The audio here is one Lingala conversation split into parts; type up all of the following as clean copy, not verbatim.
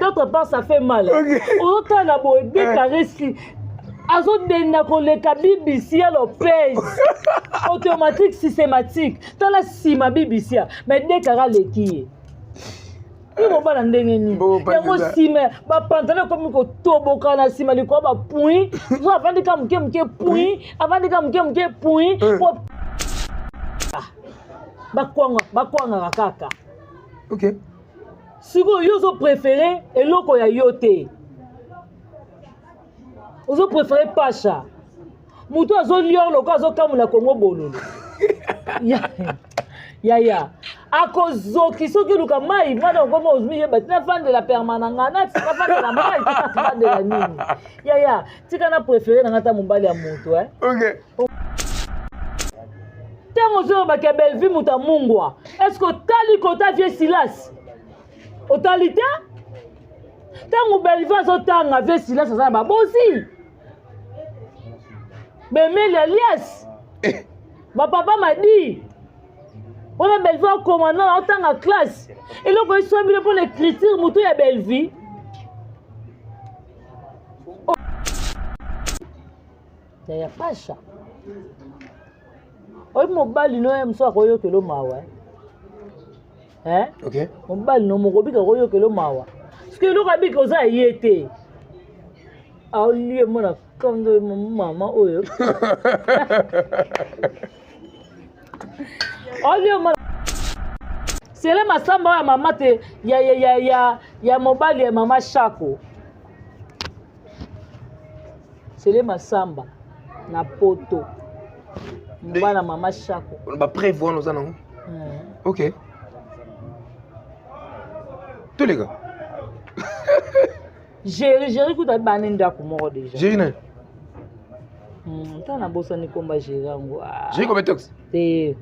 D'autre part, ça fait mal. Autant la boîte décarré Azo denda koleka BBC à l'opèse automatique systématique. Dans la sima BBC, mais décara l'équipe. Il m'a pas ndenge ni. Ya mo sima ba pantalon comme ko tobo kana sima liko ba point. So avant de kam ke point, avant de kam ke point. Ba kwanga kaka. OK. Siko yo préféré eloko ya yote. Vous préférez Pacha. Moutou a zo lior loko a zo kamula Congo bololo. Ya. Ako zo kisoki luka mai mwana ngoma uzmi yeba tina fan de la permananga na tika fan de la mai tika fan de la nini. Ya. Tika na préféré na ngata mumbali ya moutou OK. Tango zo ba ke Belleville muta mungwa. Est-ce que tali kota vie Silas? Autorité? Tango Belleville zo tanga vie Silas ça ba bosi. Bemel Elias. Ma papa m'a dit. On a Belleville commandant en tant que classe. Et là, quand ils sont venus pour l'écriture, moutou ya Belleville. Il n'y a pas ça. Oui, mon bal, il n'y a pas de que le mawa. Hein? OK. Mon bal, non, mon gobi, que le mawa. Parce que l'on a dit que ça y était. Ah, lui, moi, comme de mon maman, oh, c'est là ma samba ya maman te ya mobile ya maman Chako. C'est là ma samba na poto. Mbala maman Chako. On va prévoir nos anons. OK. Tous les gars. Jéri kuta banenda ko moko déjà. Jéri na. Tana bossa ni komba Jéri ngo. Jéri comme tox. Te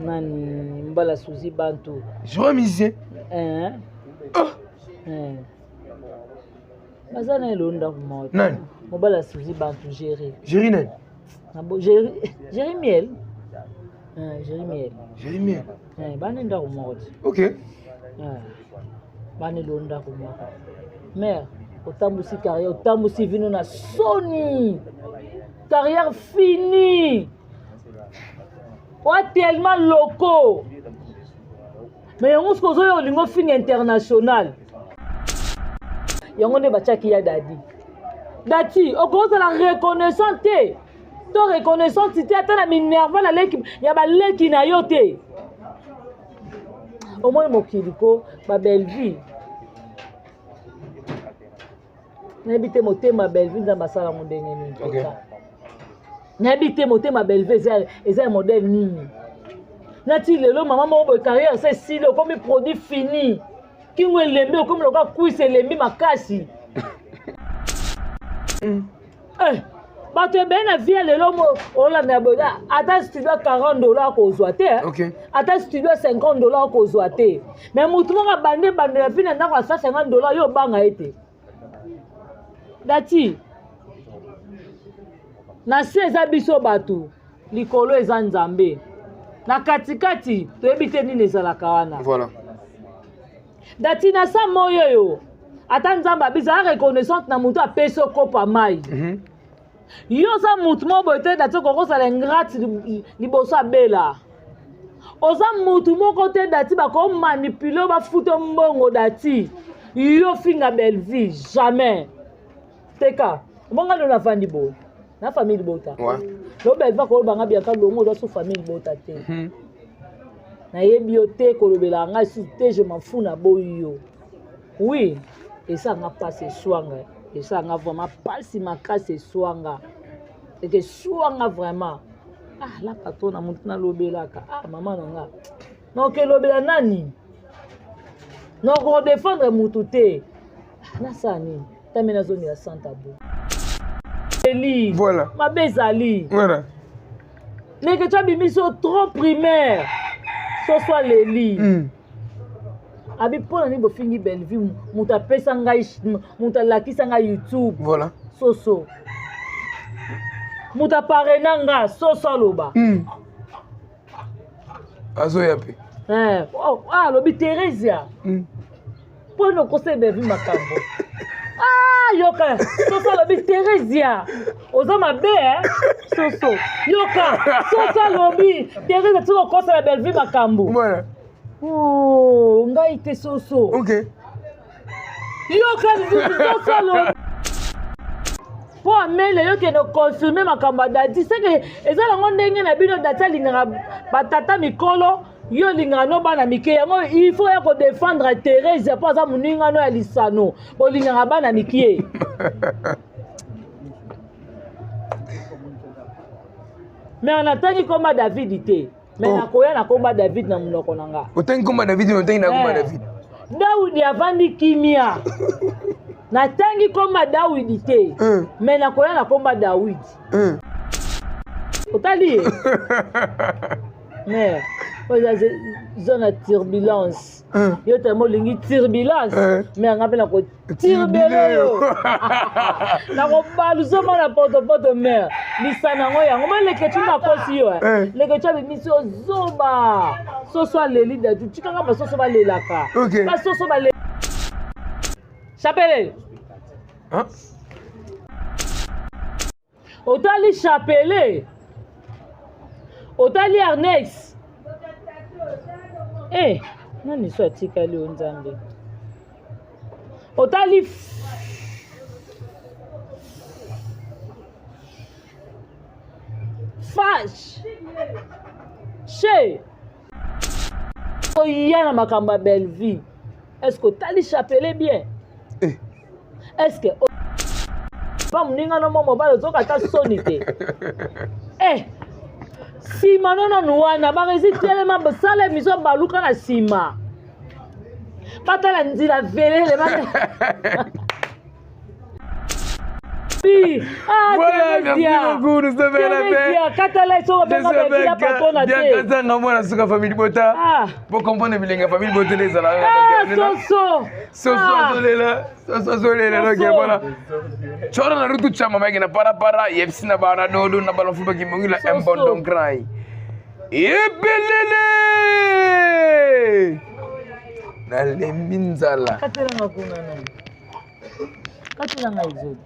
nani mbala Suzy Bantu. Je musicien. Bazana elonda ko moko. Nani? Mbala Suzy Bantu Jéri. Jéri na. Nabo Jéri Miel. Jéri Miel. Jéri Miel. Banenda ko moko. OK. Bani londa ko moko. Mère, otambusi carrière, otambusi vino na Sony. Carrière finie. Wa tellement locaux. Mais on se cause au lingo fini international. Yango ne bachaki ya dadi. Dati, au cause de la reconnaissance. To reconnaissance ti ata na minerva na leki ya ba leki na yote. Au moins mokiliko ba Belleville. N'habite motema Belleville dans basala mondenge ni. OK. N'habite motema Belleville eza modèle nini. Nati lelo maman mo carrière c'est si le comme produit fini. Ki ngwe lembe comme le ka kuise lembi makasi. Bato ben na vie lelo mo ola na boda ata studio $40 ko zoate. OK. Ata studio $50 ko zoate. Mais mutu mo ka bande la fina na kwa $50 yo banga ete. Dati na seza biso batu likolo eza nzambe na katikati toyebi nini ezalaka wana. Voilà. Dati na sa moyo yo ata nzambe abisa reconnaissante na mutu apeso kopa mai. Yo sa mutu mo bote dati kokosala ingrate liboso abela. Oza mutu moko te dati bako manipule bafuto mbongo dati. Yo finga Belleville jamais. Teka, monga ndo na fandi bo. Na famille bota. Ouais. Lo Belleville ko banga bien ka longo do so famille bota te. Na yebi yo te ko lobela nga su te je m'en fous na boyo. Oui, et ça nga passe swanga. Et ça nga vraiment passe ma casse swanga. Et que swanga vraiment. Ah la patron na mutuna lobela ka. Ah maman nga. Non ke lobela nani? Non ko défendre mutute. Na sani. Tamina zone ya Santa Bo. Eli. Voilà. Ma bezali. Voilà. Les que tu as mis sur trop primaire. Ce soit les lits. Abi pour ni bo fini Belleville, muta pesa ngai, muta lakisa ngai YouTube. Voilà. Soso. Muta parenanga soso loba. Azo yape. lobi Teresia. Pour nous conseiller Belville Makambo. Yoka, Soso lobi Teresia. Oza mabe, Soso. Yoka, Soso lobi Teresia tu conseiller Belville Makambo. Voilà. Oh, ngai te Soso. OK. Yoka, Soso lobi. Pour amener yo qui nous confirmer makambo dadi c'est que eza lango ndenge na bino data lingaka batata mikolo yo lingaka no bana mike yango il faut ya ko défendre Thérèse pour ça muninga no ya lisano bo lingaka bana mike mais on attend comme David té mais na koya na komba David na munoko nanga otangi komba David no tangi na komba David Daudi avandi kimia natangi komba Dawidi te mais nakoya na komba Dawidi otali mais zone turbulence yo temo lingi turbulence mais nga pena ko turbulence na ko balu zoma na poto mer lisana ngo yango maleke tuna kosi yo leke tsabe miso zoba soso leli da tu tikanga ba soso ba lelaka ba soso ba le Chapelle. Hein? Otali Chapelle. Otali Arnex. Nani so tikali onzambe. Otali Fash. Che. Oyana makamba Belleville. Est-ce que Otali Chapelle bien? Est-ce que pas muninga no momo ba zoka ta sonité sima non wana ba resitele ma basala miso baluka na sima patala nzila velele ba voilà, merci beaucoup, nous sommes à la paix. Bien que ça, nous sommes la famille Bota. Pour comprendre que la famille Bota est là. Soso là. Donc voilà. Tu as la route chama mais na para yepsi na bana dodo na balon fuba ki mongila embondon cry. Ebelele. Na le minzala. Katela ngakuna nani. Katela ngaizo.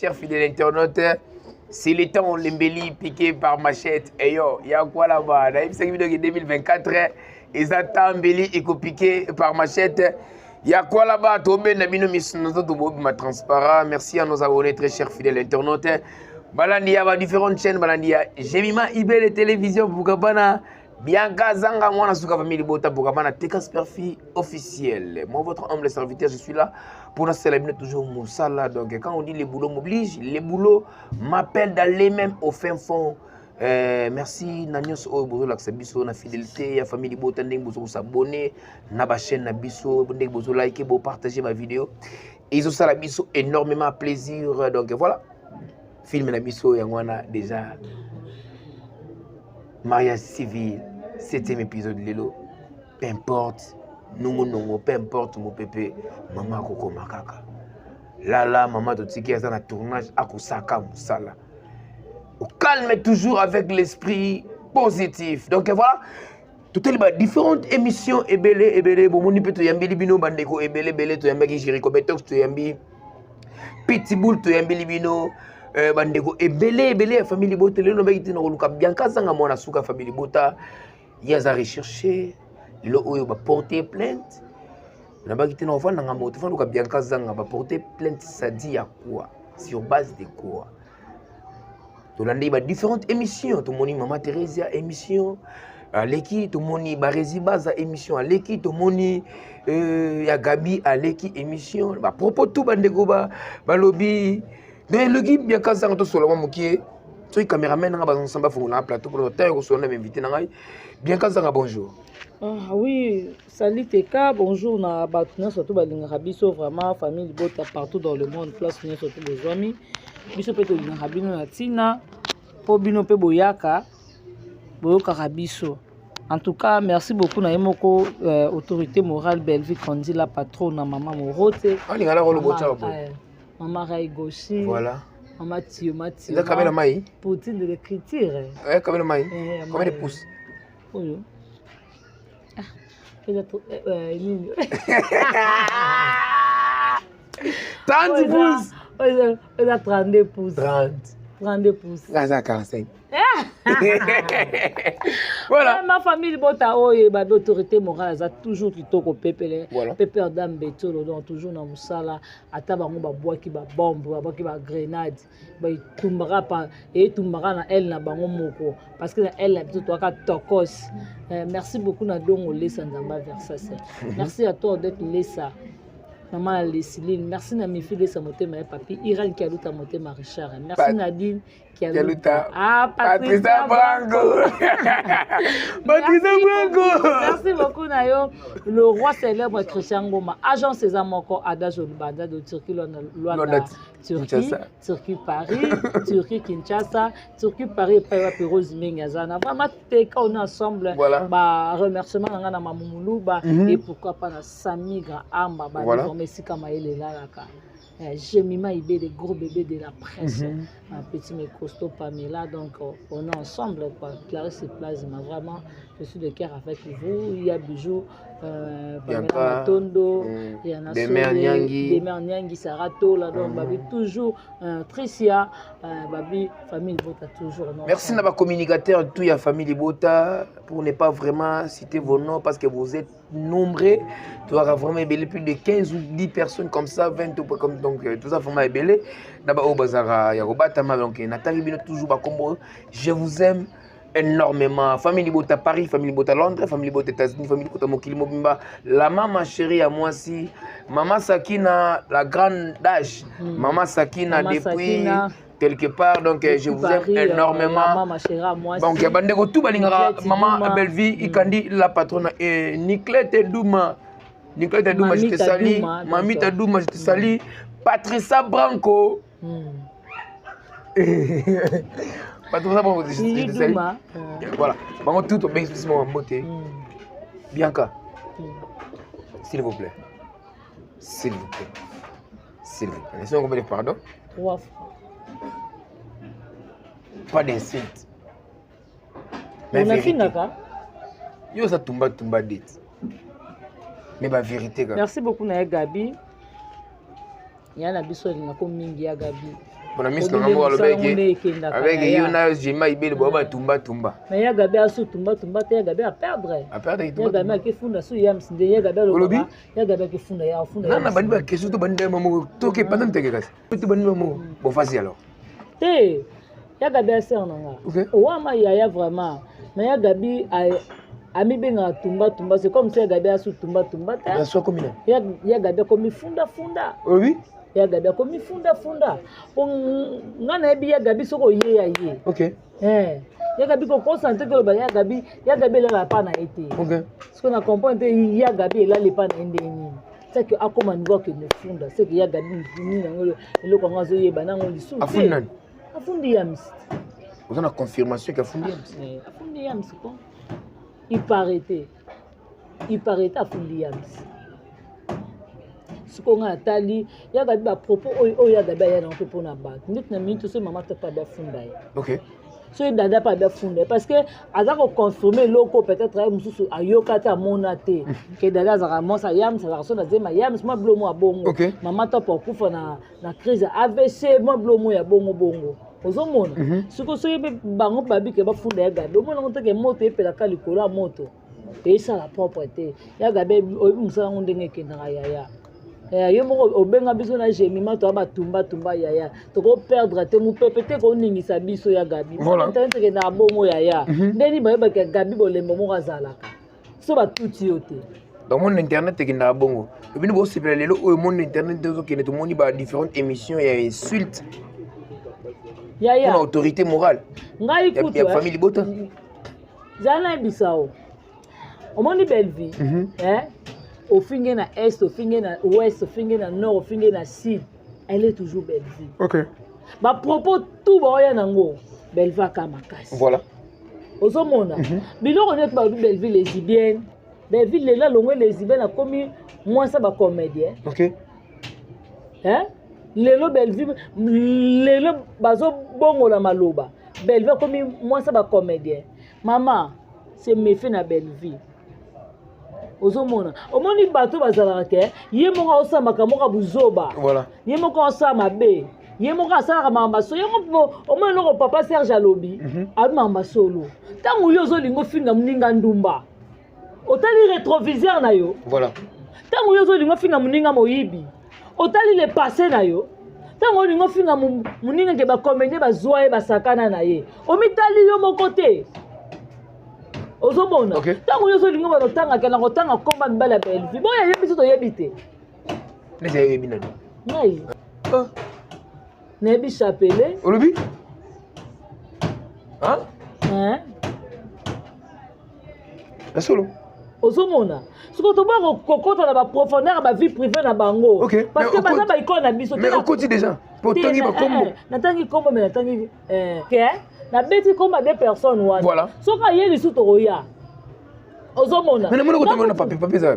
Chers fidèles internautes, c'est le temps l'embelli piqué par machette. Et yo, il y a quoi là-bas? C'est une vidéo de 2024, ils attendent embelli et piqué par machette. Il y a quoi là-bas? Tombé Nabino ma transparent. Merci à nos abonnés, très chers fidèles internautes. Balandi, il y a différentes chaînes. Balandi, Jemima Ibele Télévision, Boukabana, Bianca Zanga, moi, na Souka Famille Bota, Boukabana, Tekas Perfi officiel. Moi, votre humble serviteur, je suis là pour nous célébrer toujours Moussala. Donc, quand on dit les boulots m'obligent, les boulots m'appellent d'aller même au fin fond. Merci Nanios Obozo Laksabiso, na fidélité, la famille Bota, ndeng bozo s'abonner, na ba chaîne na biso, ndeng bozo liker, bo partager ma vidéo. Et ils ont ça la biso énormément plaisir. Donc voilà. Film na biso yangwana déjà mariage civil, 7e épisode lelo. Peu importe, nongo, peu importe mon pépé, maman koko makaka. Là, maman to tiki na tournage akusaka musala. Au calme toujours avec l'esprit positif. Donc voilà, toutes les différentes émissions ebele bon moni peut to yambi bino bandeko ebele to yambi Jericho Betox to yambi Pitbull to yambeli bino bandeko ebele ya famille bota lelo bakiti na koluka Bianca Zanga mona suka famille bota yaza rechercher lo oyo ba porter plainte na bakiti na ofana nga moto fana ka Bianca Zanga ba porter plainte ça dit à quoi sur base de quoi tolandi ba différentes émissions to moni Mama Thérèse émission aleki to moni ba Résibaza émission aleki to moni ya Gabi aleki émission ba propos tout bandeko ba lobby mais le guide bien Kazanga to solo mokie to cameraman nga ba nsamba fongola na plateau pour taille ko solo invité na ngai bien Kazanga bonjour. Ah oui, salut Teka, bonjour na batuna surtout balinga biso vraiment famille bota partout dans le monde place ni surtout les amis biso pe to linga bino na tina po bino pe boyaka boyoka biso. En tout cas, merci beaucoup na yemoko autorité morale Belleville Kondi la patronne na maman Morote. Ah ni ngala ko lo bocha bo. Maman Ray Goshi. Voilà. Maman Tio. La caméra mai. Poutine de l'écriture. Caméra mai. Combien de pouces? Oui. Peut-être 30 pouces. On a 32 pouces. 32 pouces. Là, ça 45. Voilà. Ma famille bota oye ba d'autorité morale za toujours kitoko pepele voilà. Pepper dame betolo donc toujours na musala ata bango ba boaki ba bombe ba boaki ba grenade ba tumbara pa et tumbara na elle na bango moko parce que na elle la plutôt ka tokos. Merci beaucoup na dongo lesa nzamba versation. Merci à toi d'être lesa. Maman Lesline, merci na mi fille sa motema et papi Iran qui a luta motema Richard. Merci Nadine qui a luta. Ah Patricia Branco. Patricia Branco. Merci beaucoup Nayo, le roi célèbre Christian Goma, agent César Moko Adage Olubanda de Turquie Luanda. Turquie Paris, Turquie Kinshasa, Turquie Paris et Rose Mingazana. Vraiment on est ensemble. Bah remerciement à Mamouloulou et pourquoi pas na Sami Grand Amba Messi Kamaele Lalaka. Jemima Ibé, des gros bébés de la presse. Un petit mais costaud Pamela. Donc on est ensemble. Clarisse Plasma. Vraiment, je suis de cœur avec vous. Il y a Bijou, Pamela Matondo, il y en a Demer Nyangi, Sarato. Là, donc, Babi, toujours Tricia, Babi, famille Bota, toujours. Non, merci à ma communicateur, tout la famille Bota, pour ne pas vraiment citer vos noms parce que vous êtes nombreux. Tu auras vraiment ébélé plus de 15 ou 10 personnes comme ça, 20 ou comme donc tout ça vraiment ébélé. D'abord au bazar Yarobatama donc Nathalie Bino toujours Bakombo. Je vous aime énormément. Famille Bota Paris, famille Bota Londres, famille Bota États-Unis, famille Bota Mokili Mobimba. La maman chérie à moi aussi. Maman Sakina, la grande d'âge. Maman Sakina depuis quelque part, donc je vous aime énormément. Donc bandeko tout balingara maman Belleville Ikandi la patronne et Niclette Douma. Niclette Douma je te salue. Mamita Douma je te salue. Patricia Branco. Patricia Branco je te salue. Voilà. Maman tout au bien en beauté. Bianca. S'il vous plaît. S'il vous plaît. S'il vous plaît. Laissez-moi combien de pardon? 3 fois. Pas d'insulte. Mais vérité. Yo ça tumba dit. Mais la vérité. Merci beaucoup na Gabi. Yana biso na ko mingi ya Gabi. On a mis dans un mot avec Yona Jima Ibel Boba tumba. Mais ya Gabi a su tumba te Gabi a perdre. A perdre ya Gabi ki funda su yam sinde ya Gabi lo ba. Ya Gabi ki funda ya funda. Nana bandi ba question to bandi mamu to ke pendant te gas. To bandi mamu bon facile alors. Te ya Gabi a ser nanga. Wa ma ya vraiment. Mais ya Gabi a mi benga tumba c'est comme si ya Gabi a su tumba te. Ya so comme ya Gabi comme funda. Oui. Ya Gabi comme funda. Ngana bi ya Gabi soko ye. OK. Ya Gabi ko concentre que ba ya Gabi la pa na été. OK. Ce qu'on a compris ya Gabi la le pa na ndeni. C'est que akoma niveau que ne funda, c'est que ya Gabi ni ngolo le ko ngazo ye banango lisu. Afundi yams. Vous avez la confirmation qu'afundi yams. Afundi yams quoi. Il paraît afundi yams. Ce qu'on a tali, il y a des propos, il y a des propos na bas. Nous na minute ce maman te pas funda. OK. so dada pas bien fondé parce que aza ko confirmer loko peut-être ay mususu ayoka ta monate que dada za ramonsa yam ça raison na zema yam moi blomo a bongo maman to pour kufa na crise AVC moi blomo ya bongo ozomona siko so yebe bango babi ke ba funda ya gabe omona ngoto ke moto epela ka likolo moto et ça la propreté ya gabe musala ngondenge kendanga yaya yo moko obenga biso na gemima to ba tumba yaya to ko perdre te mu pepete ko ningisa biso ya gabi tante ke na bongo yaya ndeni ba ba ke gabi bolembo mo kazalaka so ba tuti yote dans mon internet ke na bongo bini bo sepela lelo o mon internet de ke ne to moni ba différentes émissions et insultes yaya pour autorité morale ngai kutu ya famille bota zana bisao omoni Belleville au finge na est, au finge na ouest, au finge na nord, au finge na sud, elle est toujours Belleville. OK. Ba propos tout ba oya nango, Belleville ka makasi. Voilà. Ozomona. Bilo connaître ba Belleville lesbienne. Belleville là longo lesbienne a commis moins ça ba comédien. OK. Lelo Belleville lelo bazo bongo la maloba. Belleville commis moins ça ba comédien. Maman, c'est méfait na Belleville. Ozomona omoni bato bazalaka ke ye moko osambaka moka buzoba voilà ye moko osama be ye moko asalaka mambaso ye moko omoni loko papa Serge alobi abi mambasolo tango yo ozolingo finga muninga ndumba otali rétroviseur na yo voilà tango yo ozolingo finga muninga moyibi otali le passé na yo tango olingo finga muninga ke bacomédie bazwa ye basakana na ye omitali yo moko te ozomona tango yo zolingo ba tanga kana kotanga komba mbala Belleville boya yebi so to yebite les yebi nani ngai nebi chapelé olobi solo ozomona siko to ba kokota na ba profondeur ba vie privée na bango parce que baza ba icône na biso mais on continue déjà pour tangi ba kombo natangi kombo mais natangi na beti komba des personnes wana voilà soka yeli su to roya ozomona mais mon ko na papier ça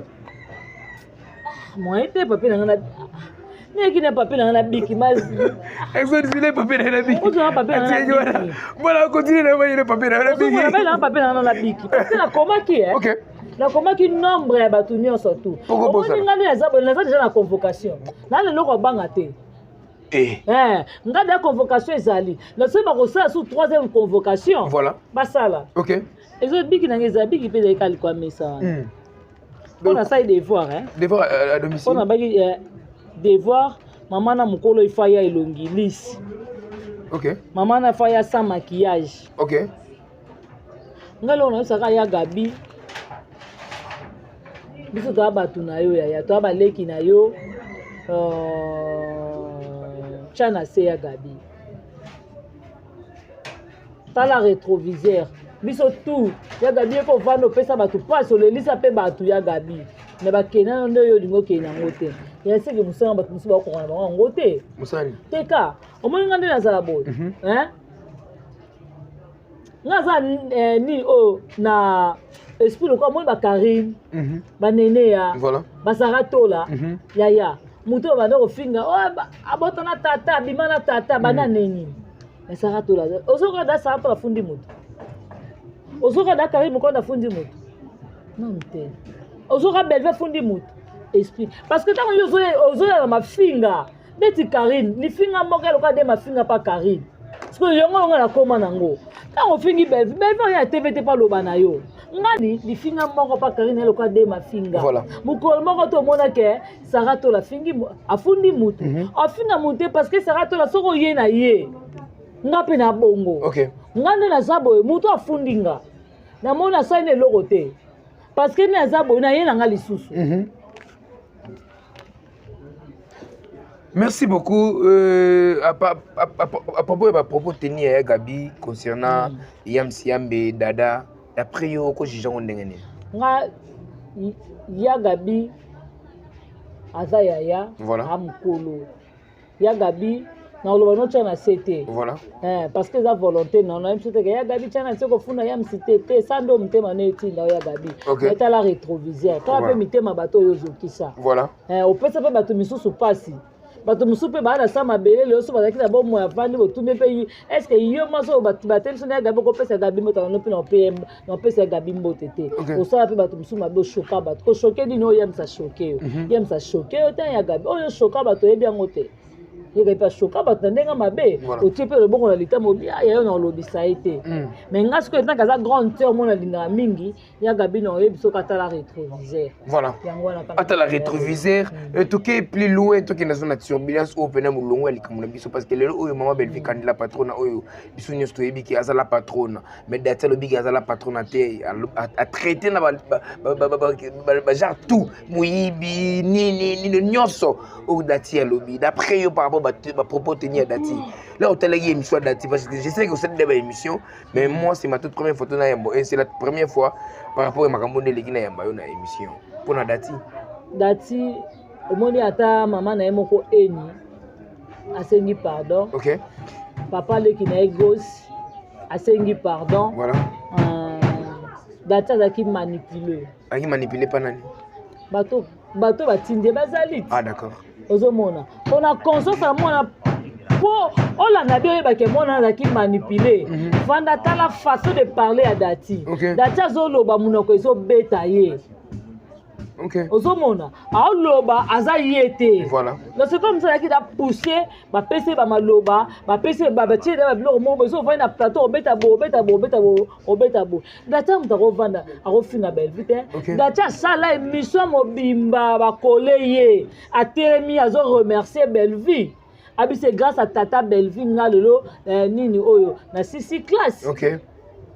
moi était papier na mais qui n'a papier na biki mas exemple il est papier na biki on a papier na voilà continue na ba papier na biki on a papier na biki parce que na koma ki OK na koma ki nombre ya batu nyo surtout on ngani na zabo na déjà na convocation na le loko banga te ngada convocation ezali na se ba ko sa sous troisième convocation voilà basala OK ezo biki na ngeza biki pe de kali kwa mesa on a ça devoir devoir à domicile on a baki devoir maman na mukolo ifaya elongi lisse OK maman na faya sans maquillage OK ngalo na saka ya gabi biso to abatu na yo ya to abaleki na yo chana se ya gabi tala rétroviseur biso tout ya gabi ko vano pesa batu passe le lisa pe batu ya gabi na bakena ndo yo lingo kena ngote ya seke musanga batu musu ba ko na bango ngote musani teka omoni ngande na zala boy ngaza ni o na esprit le quoi moi ba Karim ba nene ya voilà ba Saratola yaya muto ba ndoko finga abota na tata bimana tata bana neni na Saratola ozoka da Saratola fundi muto ozoka da Karim ko na fundi muto non te ozoka Belleville fundi muto esprit parce que tant ozoya na mafinga beti Karim ni finga moka loka de mafinga pa Karim parce que yongo na koma nango tango fingi Belleville ya TVT pa loba na yo ngani li finga moko pa Karine loka de mafinga voilà mukolo moko to mona ke Saratola fingi afundi mutu afinga mutu parce que Saratola soko ye na ye ngape na bongo OK ngande na zabo mutu afundi nga na mona saine loko te parce que na zabo na ye na nga lisusu Merci beaucoup. À propos de propos tenus à Gabi concernant Yam Siambe, Dada, d'après yo, quoi j'ai jamais entendu. Nga ya Gabi, Azayaya, voilà. Amkolo. Ya Gabi, na lo no tchana CT. Voilà. Parce que la volonté non même c'était que ya Gabi tchana seko funa Yam CT, sando mtema na etinda ya Gabi. Eta la rétroviseur. Toi pe mitema bato yo zokisa. Voilà. Au pesa pe bato misusu pasi. bato mosusu mpe baa na sa mabele leo so bazalaki na bomo ya vandi botumbi mpe est ce que yo maso bateli so na ya gabi okopesa gabi mbote no mpe na opesa ya gabi mbote te osala mpe bato mosusu mabe oshoka bato koshoke nini oyebisa shoke yo yebisa shoke yo te ya gabi oyo shoka bato oyebi yango te yeka pa shoka bato na ndenge mabe otie mpe lobongo na lita mobi yayo na olobisa ye te mais nga sikoyo etanka aza grande te omona lingaka mingi ya gabi na oyebi soki atala rétroviseur atala rétroviseur toke plus loin toke nazo na turbulence oyo mpena molongo ya likambo na biso parce que lelo oyo mama Belleville kandi la patrona oyo biso nyonso toyebi ke aza la patrona mais dati alobi ke aza la patrona te atraité na bagenre tout moyibi nini nyonso oyo dati alobi d'après yo par rapport à propos tenir à Dati. Là, on t'a dit émission Dati parce que je sais que vous êtes des émissions, mais moi, c'est ma toute première photo dans Yambo. Et c'est la première fois par rapport à ma campagne de l'équipe Yambo dans émission. Pour Dati. Dati, au moment où ta maman na yemoko eni, asengi pardon. Ok. Papa le qui na gosse, asengi pardon. Voilà. Dati azaki manipulé. Aki manipulé pas nani. Bato batinde bazali. Ah d'accord. Ozomona on a conscience à mona po olanda bi oyebake mona azalaki manipulé vanda tala façon de parler à Dati Dati azoloba munoko ezobeta ye ozomona aoloba aza ye te voilà donc c'est comme ça azalaki da pousser bapese bamaloba bapese batie da babiloko moko ezovanda na plateau obeta bo Dati amutu akovanda akofinga Belleville te Dati asala émission mobimba bakole ye atelemi azo remercier Belleville abi c'est grâce à tata Belleville nga lelo nini oyo na 6 classe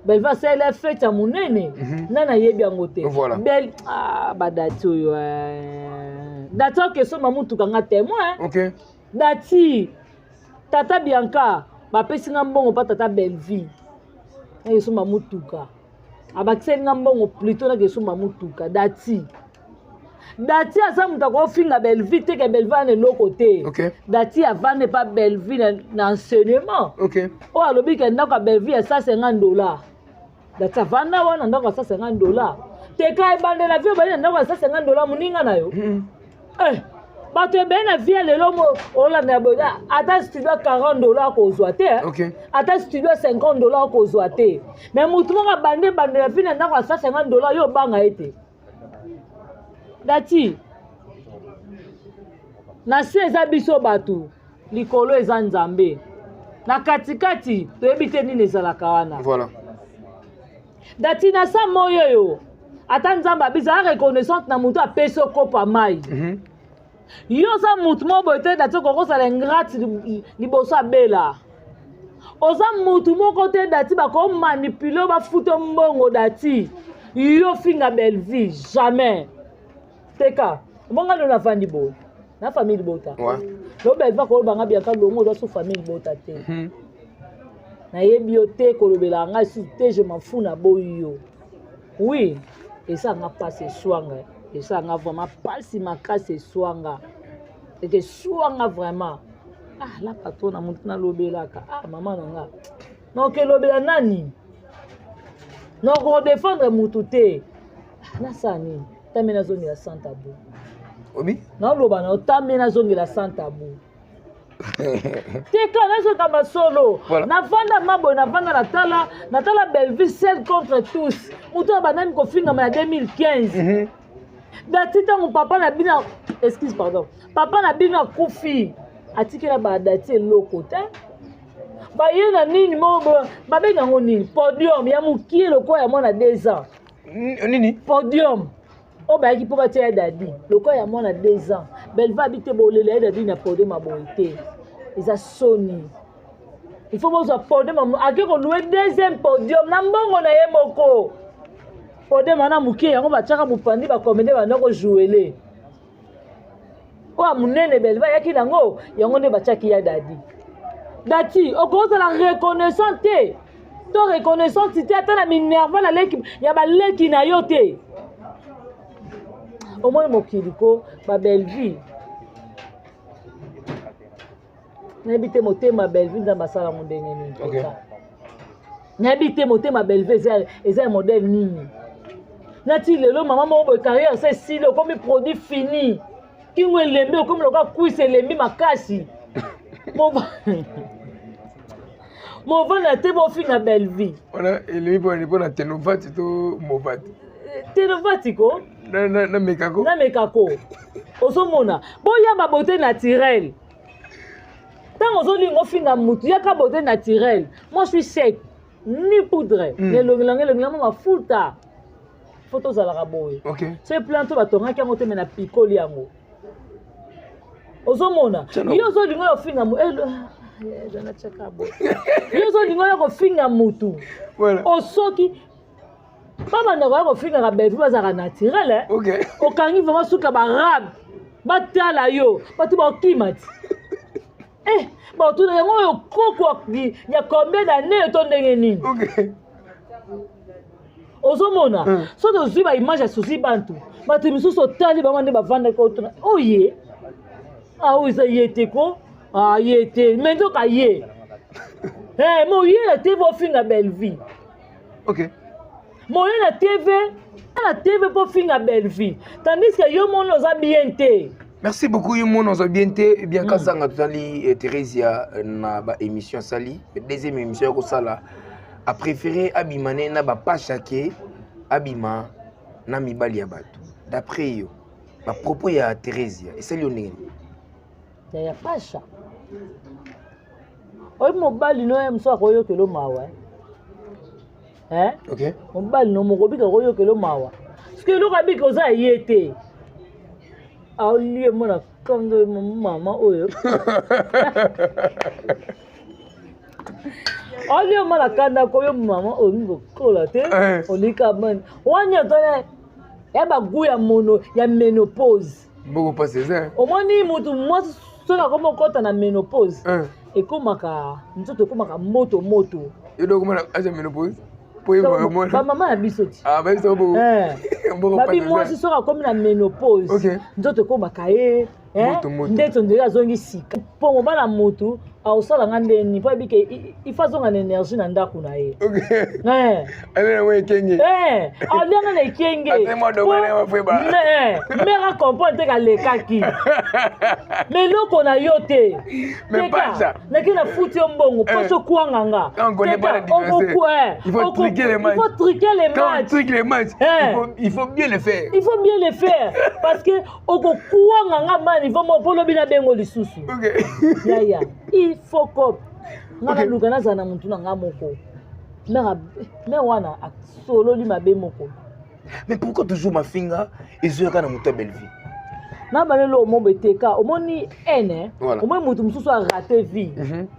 Belleville asala fête ya monene nana yebi yango te bel badati oyo Dati okesoma mutuka nga témoin Dati tata Bianca bapesi nga mbongo pa tata Belleville nakesoma mutuka abakiseli nga mbongo plutôt nakesoma mutuka Dati aza mutu akofinga Belleville te ke Belleville ana eloko te Dati avande pa Belleville na enseignement oyo alobi ke ndako ya Belleville ya $150 Dati avanda wana ndako ya $150 teka ebandela vie obali na ndako ya $150 moninga na yo bato ebele na vie lelo olanda ya boye ata studio $40 kozwa te ata studio $50 kozwa te mais mutu moko abandela vie na ndako ya $150 yo obanga ye te Dati na se eza biso bato likolo eza nzambe na katikati toyebi te nini ezalaka wana Dati na sa moyo yo ata nzambe abisa a reconnaissante na mutu apesi okopa mai yo za mutu moko boye te Dati okokosala ingrate liboso abela oza mutu moko te Dati bakomanipule bafute mbongo Dati yo finga Belleville jamais teka mbonga ndo na fandi bo na famille bota lo Belleville ko banga Bianca longo zo famille bota te na yebi yo te kolobela nga si te je m'en fous na boyo oui et ça nga passe swanga et ça nga vraiment passe ma casse swanga et que swanga vraiment la patron na mutu na lobelaka maman nga non ke lobela nani non ko défendre mutu te na sani tamena zone ya sans tabou obi na loba na tamena zone la sans tabou teka na so kama solo na vanda mabo na vanda na tala Belleville seul contre tous mutu abanami ko finga na 2015 Dati tango papa na bina excuse pardon papa na bina kufi atikela ba Dati eloko te ba yena nini mo ba benga ngo nini podium ya mukie loko ya mona 2 ans nini podium o ba ki po ba tia dadi loko ya mona 2 ans Belleville habite bolele ya dadi na podium aboite eza soni il faut bozo podium akiko louer deuxième podium na mbongo na ye moko podium na mukie yango ba tiaka mupandi ba komende ba ndoko jouer o munene Belleville yaki nango yango ne ba tiaki ya dadi Dati okoza la reconnaissante to reconnaissante te ata na minerva na leki ya ba leki na yo te au moins mokiliko ba Belleville n'habite motema Belleville dans basala mondenge nini n'habite motema Belleville eza modèle nini nati lelo maman mo carrière c'est si le comme produit fini kingo elembi okomi lokola kwisa elembi makasi movanda te bofinga belle vie wana elembi mpona tenovati to movati tenovati ko na mekako ozomona boyamba beauté naturelle ntango ozolinga ofinga mutu yaka beauté naturelle moi je suis sec ni poudre nelongelanga mafuta fo tozalaka boye so plante batongaki yango te me na pikoli yango ozomona yo ozolinga ofinga yo ozolinga ya kofinga mutu osoki babandako ya kofingaka belle vie bazalaka naturele okangi vraimen suka barabe batala yo bato bakima ti batuna yango oyo koko ya combien d'année to ndenge nini ozomona so tozwi baimage ya susi bantu bato misusu otali bango nde bavandaki otuna oye oyo eza ye te ko ye te me nzoka ye moyela te bofinga belle vie moyela tv po finga belle vie tandis que yo mona oza bien te. Merci beaucoup yo mona oza bien te bien kasanga totali Theresia na ba émission sali deuxième émission ko sala a préféré abimane na ba pachake abima na mibali ya bato d'après yo ba propos ya Theresia et sali ondenge ya pasha oy mobali no ya mso akoyo kelo mawa mobali no mokobika koyokela mawa soki eloko abika oza ye te aolie mona kanga mama oyo aolie mona kanda koyo mama oyo ngokola te olika mani wanya tone ya bagu ya mono ya ménopause boko passer omoni mutu mwasi soki akomokota na ménopause ekomaka nzoto ekomaka moto edo komona aja ménopause bamama ya biso ti babi mwasi soki akomi na ménopause nzoto ekomaka ye nde tondeli azongi sika mpo mobala motu aosalanga ndeni mpo ayebike ifa azonga na énergie na ndako na ye alianga na ekenge mera comprendre te kalekaki me eloko na yo te naki na futi yo mbongo mposo okwanganga il faut truquer les matchs il faut bien le faire parce que okokwanganga mani vraiment mpo lobi na bengo lisusu yaya il faut que ngana luka nazala na mutu na nga moko me wana asololi mabe moko. Mais pourquoi toujours ma finga ezoyaka na mutu ya belle vie na balelo omombe teka omoni ene omoi mutu mosusu arate vie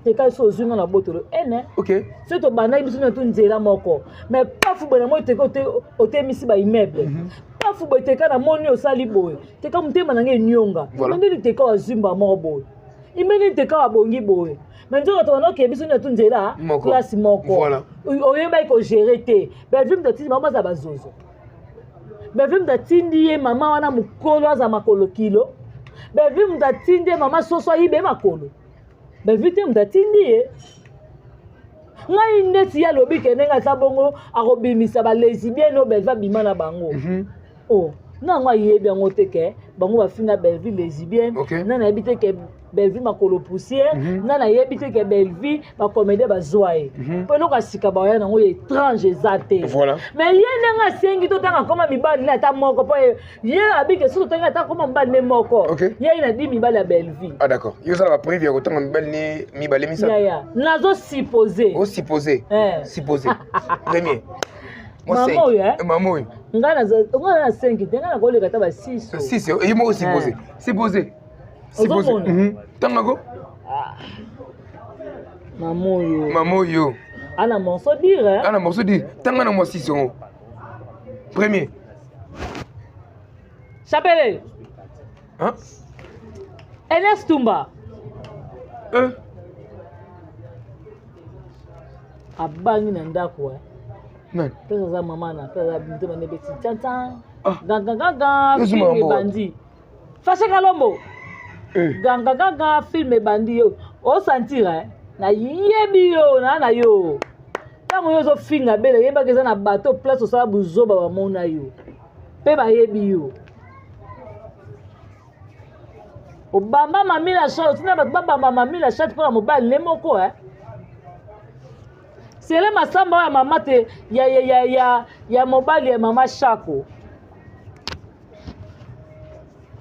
teka eso ozwinga na botolo ene soki tobandaki biso na tu nzela moko mais pafu boye na moi teka otemisi baimmeuble pafu boye teka na moni osali boye teka motema na ngai enyonga imendeli teka wazwimba moko boye imendeli teka wabongi boye mais nzoka tobandaki biso na tu nzela klase moko oyebaki kogere te belle vie mtatisi bango baza bazozo bevim datindi ye mama wana mukolo aza makolo kilo bevim datindi ye mama soso ayibe makolo bevim datindi ye ngai ndeti ya lobi ke ndenge ata bongo akobimisa balesbienne oyo belva bima na bango nango ayebi yango te ke bango bafinga belvi lesbienne nana yebi te ke belvi makolo poussière nana yebi te ke belvi bakomede bazwa ye mpo eloko asika baya nango ya étrange eza te mais ye ndenge asengi totanga koma mibali ne ata moko mpo ye abike so totangi ata koma mibali ne moko ye na di mibali ya belvi d'accord yo osala bapreuve ya kotanga mibali ne mibale misato yaya nazosupose premier mama oyo mama oyo ngai na 5 te ngai nakoleka ata ba 6 ye moko supposé tangako mama oyo ana morceau dire tanga na mwa 6 yango premier chapele Ernest Tumba abangi na ndako pesa za mama na pesa mtema ne beti tanta ganga film bandi Fashe Kalombo ganga film bandi yo o sentir na yebi yo na yo tango yo zo finga bele yeba keza na bateau place osala buzoba ba mona yo pe ba yebi yo Obamba mami la shot, tu n'as pas mami la shot pour la mobile les moko hein. C'est le masamba ya mama te ya mobile ya mama Chako.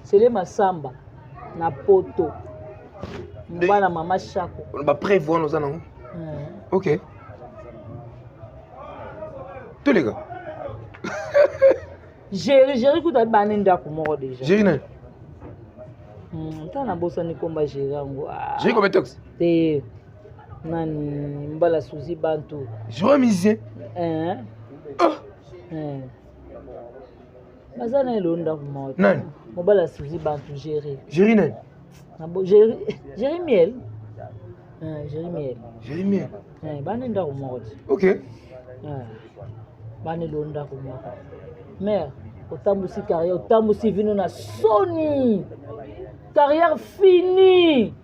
C'est le masamba na poto. Mbana mama Chako. On va prévoir nos anons. OK. Tous les gars. Géri kuta banenda ko moko déjà. Géri na. Tana bosa ni komba géri yango. Géri comme tox. Te nani mbala suzi bantu. Je musicien. Bazana elonda ko moko. Nani? Mbala suzi bantu géri. Géri na. Nabo géri miel. Géri miel. Géri miel. Banenda ko moko. OK. Bani londa ko moko. Mère, otambusi carrière, otambusi vino na Sony. Carrière finie.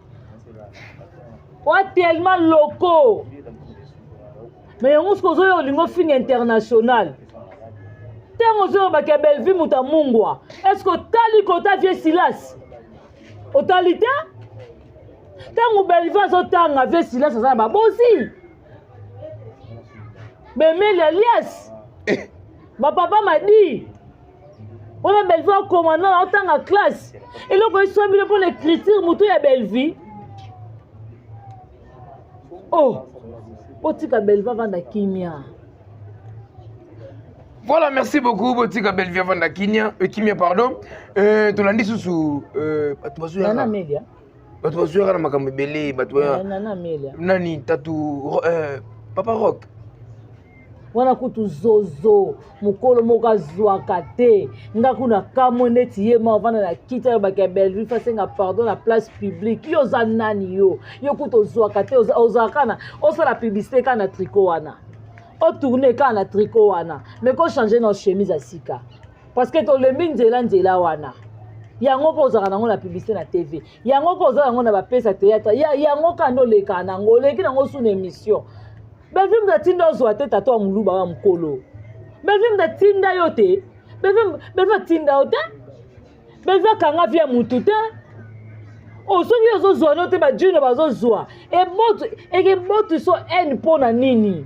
Wa tellement locaux. Mais on se cause au lingo fini international. Tango zo ba ke Bellevue muta mungwa. Est-ce que tali kota vie Silas? Otalita? Tango Bellevue zo tanga vie Silas ça ba bosi. Bemel alias. Ma papa m'a dit, on a Bellevue commandant en tant que classe. Et là, quand ils sont venus pour l'écriture, moutou ya Bellevue. Oh, Botika Bellevue vanda kimia. Voilà, merci beaucoup, Botika Bellevue vanda kimia, pardon. Tu l'as dit sous Nana Melia. Tu vas makambe belé, Nana Melia. Nani, tatu, Papa Rock. Wana kutu zozo mukolo moka zwaka te ngakuna kamo neti ye ma vana na kita yo baka Bellevue fasenga pardon la place publique yo za nani yo kutu zwaka te ozakana osala publicité kana tricot wana o tourner kana tricot wana mais ko changer na chemise à sika parce que to le nzela wana yango ko ozaka nango na publicité na TV yango ko ozaka nango na ba pesa théâtre yango kando leka nango leki nango sous émission. Bellevue mdatinda ozwa te tato wa muluba wa mkolo. Bellevue mdatinda yo te. Bellevue tinda yo te. Bellevue kanga via mutu te. O soki yo zozwa no te ba jino ba zozwa. E botu so en pona nini.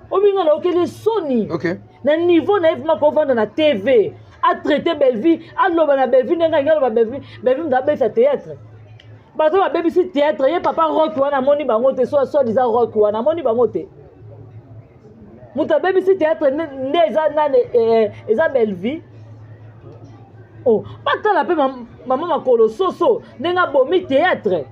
Obinga na okeli soni. OK. Na niveau na ifma ko vanda na TV. A traiter Bellevue, a loba na Bellevue nga ngalo ba Bellevue mdabesa théâtre. Bato ba baby si théâtre ye papa rock wana moni bango te so disant rock wana moni bango te muta baby si théâtre ne eza Bellevue oh pata la pe maman makolo soso nenga bomi théâtre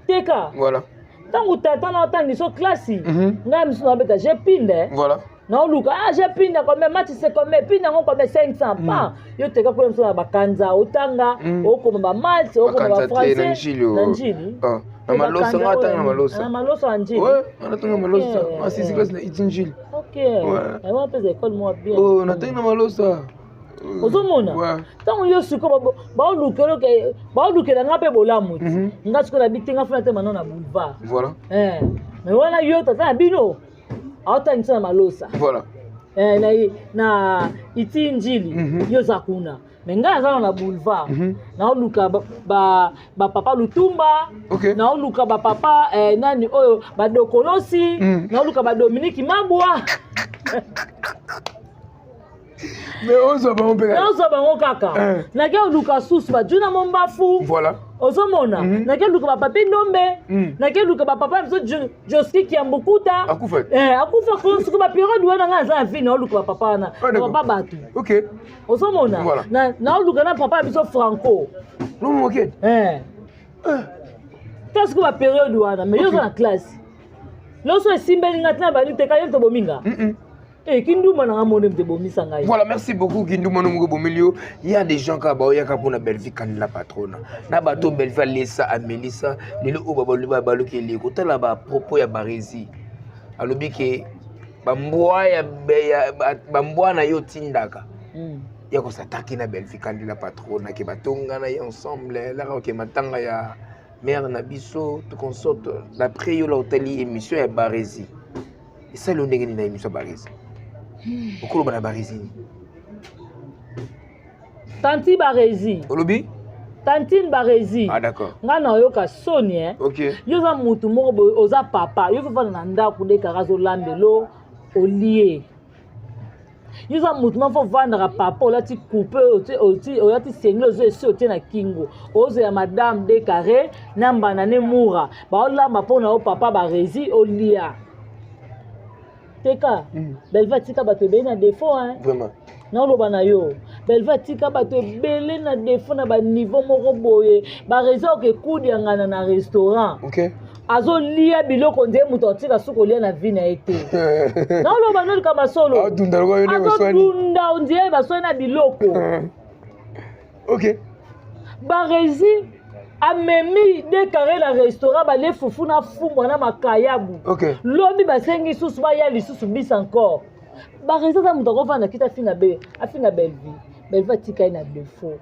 teka voilà tangu tata na tangi so classe nga msu na beta j'ai pinde voilà. Non, Luca, j'ai pris combien match c'est combien puis n'ango combien 500 pas. Yo te ka ko mso na bakanza otanga o ko ba match o ko ba français. Nanjili. Ah, na malosa ngata na malosa. Na malosa anjili. Ouais, on attend na malosa. Ah, c'est classe na itinjili. OK. Ouais. Et on peut école moi bien. Oh, on attend na malosa. Ozomona. Ouais. Tango yo suko ba lukelo ke ba lukela ngape bolamu. Ngatsuko na bitinga funa te manon na boulevard. Voilà. Mais wana yo tata bino. Autangisa malosa. Voilà. Na iti njili yo zakuna. Menga za na boulevard. Na oluka ba papa Lutumba. OK. Na oluka ba papa nani oyo ba Dokolosi. Na oluka ba Dominique Mabwa. Mais on s'en va on peut. On s'en va on kaka. Na ke oluka susu ba juna mombafu. Voilà. Ozomona na ke luka ba papi Ndombe na ke luka ba papa biso Joski Kiambukuta akufa akufa ko suku ba periode wana nga za vie na luka ba papa na papa batu. OK. Ozomona na luka na papa biso Franco non OK. Qu'est-ce que ba periode wana mais yo na classe loso esimbeli ngatina ba nite kayo to bominga Kinduma na ngamone mte bomisa ngai. Voilà, merci beaucoup Kinduma no mugo bomilio. Il y a des gens qui ba oyaka pour na Bellevue kan la patronne. Na bato Bellevue lesa Amelissa, lelo o baba baluki le kotala ba propos ya barezi. Alobi ke bambwa na yo tindaka. Ya ko s'attaquer na Bellevue kan la patronne ke batonga na ensemble la ko ke matanga ya mère na biso to consort d'après yo la hôteli émission ya barezi. Et ça le ndenge ni na émission barezi. Okolo bana barizini. Tanti Barezi. Olobi? Tantine Barezi. Ah d'accord. Nga na yoka soni OK. Yo za mutu moko boye oza papa, yo fa na ndako de karazo lambelo olie. Yo za mutu moko vendre papa olati couper olati senglo zo esi otie na kingo. Ozo ya madame de carré namba na ne mura. Ba olamba pona o papa Barezi olia. Teka, belva tika bato be na défaut hein. Vraiment. Na loba na yo belva tika bato belé na défaut na ba niveau moko boye ba raison ke kudi ngana na restaurant. OK. Azo lia biloko nde muto tika suko lia na vina ete. Na loba no kama solo. Ah dunda ko yo ne baswani. Dunda ondiye baswani na biloko. OK. Barezi amemi décaré la restaurant ba le fufu na fumba na makayabu. OK. Lobi basengi susu ba ya lisusu bis encore. Barezi za muto ko vanda kita finga be afinga belvi. Belvi atika ina défaut.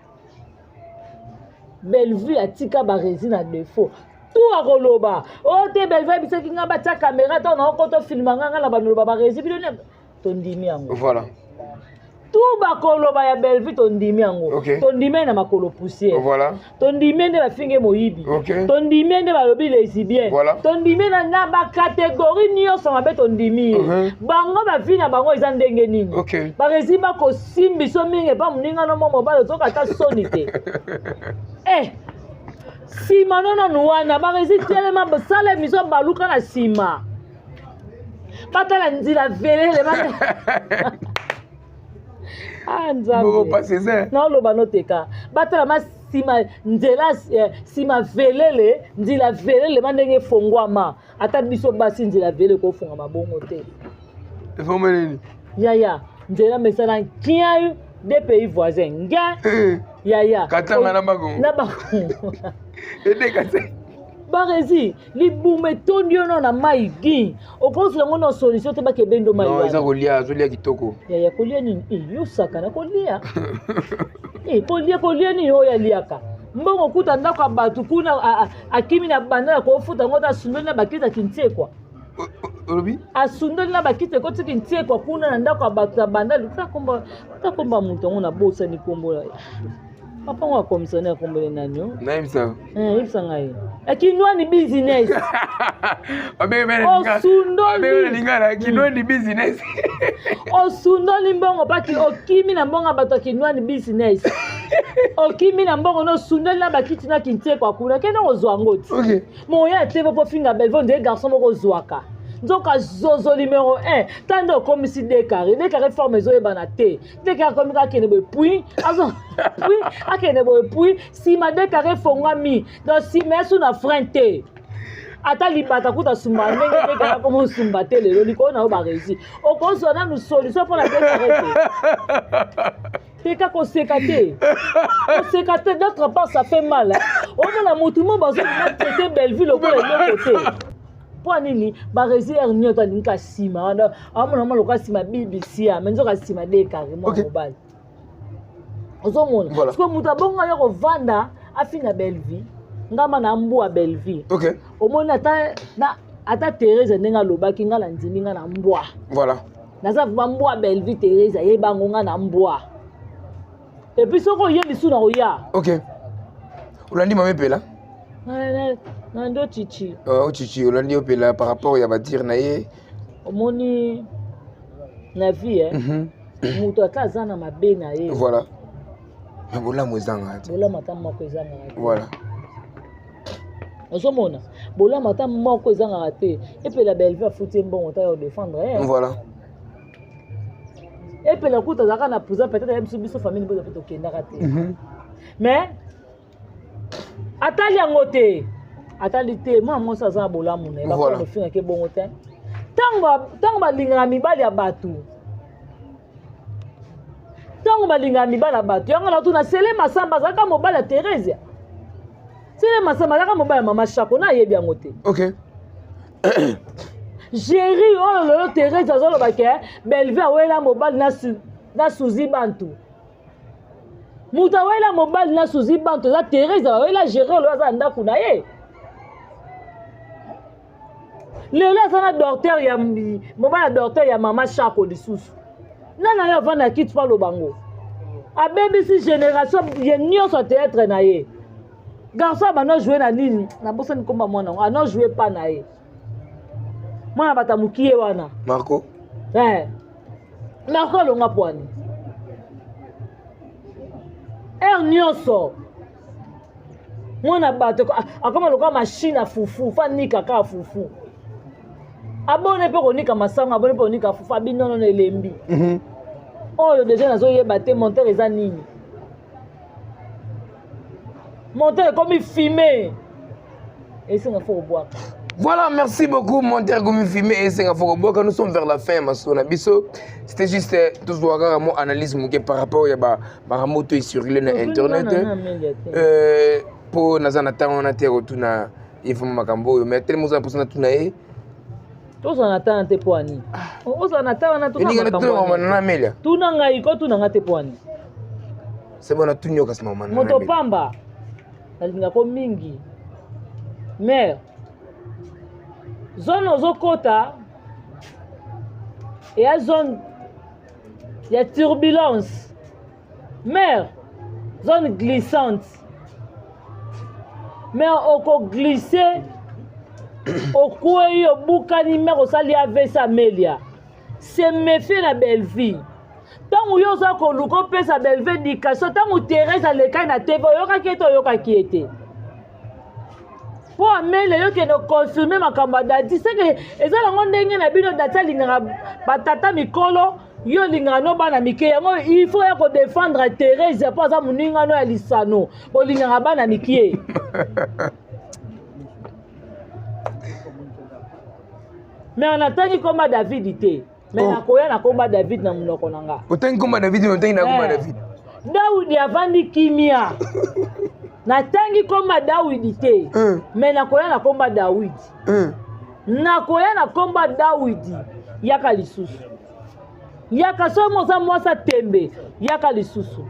Belvi atika Barezi na défaut. Tout a koloba. O te belvi bisaki nga ba ta caméra ta na ko to filma nga na banolo ba Barezi bilone tondimi yango. Voilà. Tout ba koloba ya belvi tondimi yango. Okay. Tondimi na makolo poussière. Voilà. Tondimi nde ba finge moyibi. Okay. Tondimi nde ba lobi lesbien. Voilà. Tondimi na ba catégorie nyonso mabe tondimi. Bango ba vina bango eza ndenge nini. Okay. Barezi ba ko simbi so mingi ba muninga no momo ba zoka ta sonite. Sima nono nuwana Barezi telema basala miso baluka na sima. Batala nzila velele bata. Ah nzambe. Bon pas ça. Na loba no teka. Batala ma sima nzela sima velele nzila velele mandenge fongwama. Ata biso basi nzila velele ko fonga mabongo te. Fonga nini? Ya nzela mesala kiayu des pays voisins. Nga ya. Katanga na bago. Na bago. Ede kata. Barezi libume tondio no na maigi. Okonso yango na solution te ba kebendo mai. Non, eza kolia, zolia kitoko. Ya kolia ni yo saka na kolia. Kolia ni yo ya liaka. Mbongo kuta ndako abatu kuna akimi na banda ko futa ngota sundoli na bakita kintekwa. Olobi? Asundoli na bakita ko tikintekwa kuna na ndako abatu na banda luka komba mutu ngo na bosa ni kombo. Papa wa commissionnaire kombele nanyo. Naimsa. Ibsa ngai. Akinwa ni business. Osundoli lingana kinwa ni business. Osundoli mbongo paki okimi na mbongo bato kinwa ni business. Okimi na mbongo no sundoli na bakiti na kinte kwa kuna kena ozwa ngoti. OK. Moya te po finga belvo de garçon moko zwaka. Nzoka zozo numéro 1 tando comme si décaré forme zo ebana te décaré comme ka kene boy puis azo puis akene boy puis si ma décaré fongami donc si mesu na frente ata libata kuta sumba ndenge décaré comme sumba te lelo liko na ba réussi o konso na nous solution pour la décaré te ka ko sekate d'autre part ça fait mal on a mutu mo bazo na traiter Belleville au côté pour nini Barezi nyota ninka sima amona maloka sima BBC menzo ka sima de carrément mobile ozomona parce que muta bonga yo ko vanda afina Belleville ngama na mbu a Belleville OK omona ata Thérèse ndenga lobaki ngala ndimi nga na mbwa voilà naza mbwa Belleville Thérèse yeba ngonga na mbwa et puis soko yebi suna oya OK ulandi mamepela Nando chichi. Oh chichi, olandi opela par rapport ya batir na ye. Omoni na vie muto akaza na mabe na ye. Voilà. Mais bola mozanga. Bola mata moko ezanga. Voilà. Ozomona. Bola mata moko ezanga te. Epela Belleville afuti mbongo ta yo défendre. Voilà. Epela kuta zaka na pouza peut-être même si biso famille boza peut kenda raté. Mais atali yango te. Atali te moi ça za bola mona ba ko finga ke bongo te. Tango ba linga mibali ya batu. Tango ba linga mibali ya batu. Yango na tuna sele masamba zaka mobala Thérèse. Sele masamba zaka mobala mama Chapo na yebi yango te. OK. Jéri oh lolo Thérèse azolo ba ke Belleville awela mobali na Suzi Bantu. Muta wela mobile na Suzi Bantu za Thérèse wela gérer lo za ndako na ye. Lelo sana docteur ya mobile docteur ya mama Chapo lisusu. Nana yo vana kit pa lo bango. abebisi génération ye nyonso théâtre na ye garçon bano jouer na nini na bosa ni komba mwana ano jouer pas na ye mwana batamukie wana Marco Marco longa poani nyonso mwana bato akoma loka machine a fufu fa nika ka fufu abone pe konika masango abone pe konika fufu abinono na elembi oyo déjà nazo yeba te monteur eza nini monteur comme filmé et c'est un faux bois. Voilà, merci beaucoup, monteur comme filmé et c'est un faux bois. Quand nous sommes vers la fin, Masona Bisso, c'était juste tout ce que mon analyse par rapport à moto sur l'internet. Pour nous attendre, on a été retourné à Yves Makambo, mais tellement de personnes tout naé. Tous en attendent tes poignées. Tous en attendent tout naé. Tout n'angai ko tout n'anga tes poignées. C'est bon, on a tout nyoka ce moment. Moto pamba. Nalinga ko mingi. Mère. Zone ozokota. Et à zone il y a turbulence. Mère. Zone glissante. Mais on glisser au couille au boucani mère au sali avec sa melia. C'est méfier la belle vie. Tant où yo ça ko luko pe sa belle vie indication tant où Thérèse a le cas na tebo yo ka keto yo ka kiete. Pour amener yo que no confirmer makamba dadi c'est que eza la ndenge na bino data linga batata mikolo yo linga no bana mike yango il faut ya ko défendre Thérèse pour ça muninga no ya lisano bo linga bana mikie. Mais on attend comme David était. Mais on a combat David na munoko nanga. Autant comme David, on a combat David. Daoud avandi kimia. Na tangi comme Daoud était. Mais na combat Daoud. Na combat Daoud. Yaka lisusu. Yaka somo za mwasa tembe. Yaka lisusu.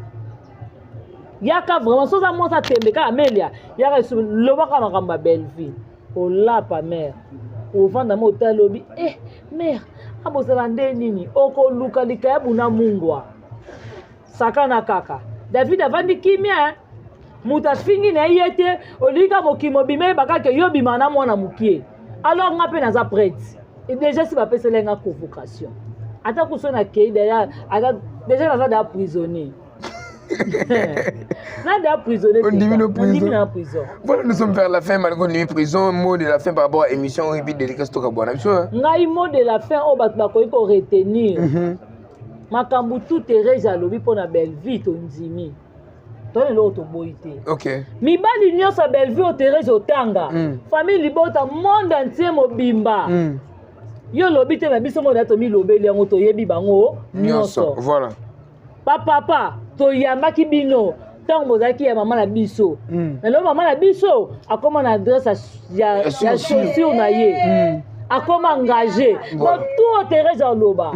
Yaka vraiment so za mwasa tembe ka Amelia. Yaka lisusu lobaka makamba belle vie. O la pa mère. Au vent dans mon talobi mère abosala nini oko luka likaya buna mungwa sakana kaka David avandi kimia muta fingi na yete olika mokimo bime bakake yo bimana mwana mukie alors ngape naza prêtre et déjà si ba pesela nga convocation ata kusona kei déjà naza da prisonnier. On diminue en prison. Voilà, nous sommes vers la fin, malgré une prison. Mot de la fin par rapport à l'émission, et puis dédicace to kabwana. Ngai mot de la fin, on va ko retenir. Makambu tout Thérèse alobi pona belle vie to nzimi. Tone lo to boité. OK. Mi bali nyonso belle vie o Thérèse otanga. Famille libota monde entier mobimba. Yo lobi te na biso mo dato mi lobeli yango to yebi bango nyonso. Voilà. Papa to yambaki bino tant bozaki ya maman na biso na maman na biso akoma na adresse ya chaussure na ye akoma engagé bon tout Thérèse aloba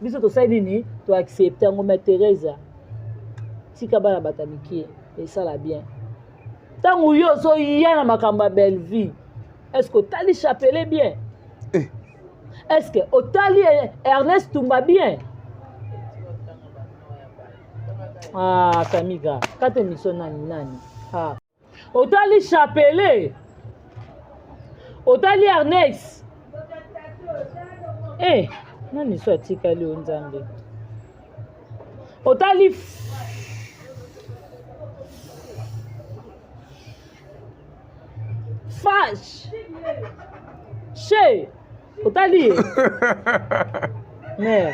biso to sai nini to accepter ngoma Thérèse tika bana batamiki et ça la bien tant yo so ya na makamba belle vie est-ce que tali chapelet bien est-ce que otali Ernest Tumba bien. Ah, Kamiga, quand tu es nani. Ah. Otali Chapelet. Otali Arnex. Eh, nani so tika li onzambe. Otali Fash. Che. Otali. Merde.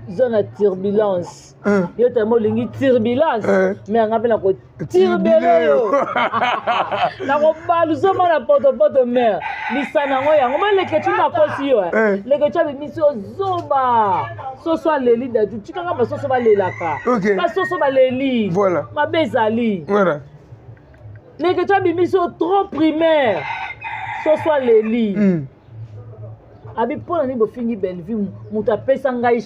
Zone à turbulence. Yo te molingi turbulence. Mais on appelle ko turbulence. Na ko balu zoma na poto mère. Lisana ngo yango ma leke tu na kosi yo. Leke tu bi miso zoba. So so leli da tu tikanga ba so so ba lelaka. Ba so so ba leli. Voilà. Ma bezali. Voilà. Leke tu bi miso trop primaire. So so leli. Abi pona ni bo fingi belle vie muta pesa ngai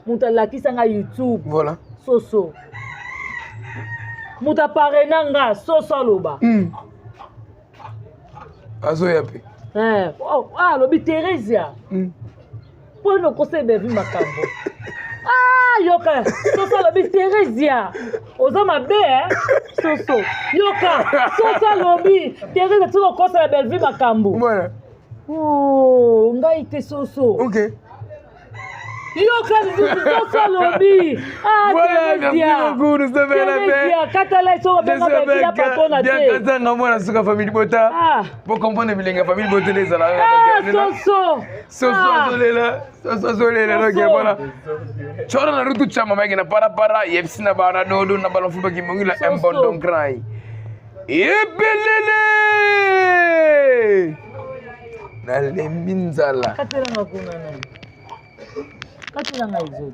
muta lakisa ngai YouTube. Voilà. Soso. Muta parenanga soso loba. Azo yapi. Lobi Thérèse. Pour no conseil belle vie makambo. Ah, yoka. Soso lobi Teresia. Oza mabe, Soso. Yoka. Soso lobi. Teresia tuko kosa la belle vie makambo. Voilà. Oh, ngai te Soso. Ok. Yoka Soso lobi. Ah, voilà, merci beaucoup, nous sommes à la paix. Katala iso benga belle la patona te. Dia kazanga mwana suka famille bota. Ah. Pour comprendre bilinga famille bota les ala. Ah, Soso. Soso zolela. Soso zolela donc voilà. Chora na rutu chama magi na para yepsi na bana dodo na balon fuba ki mongila embondon cry. Yebelele. Na le minzala. Katela ngakuna nani. Katela ngaizo.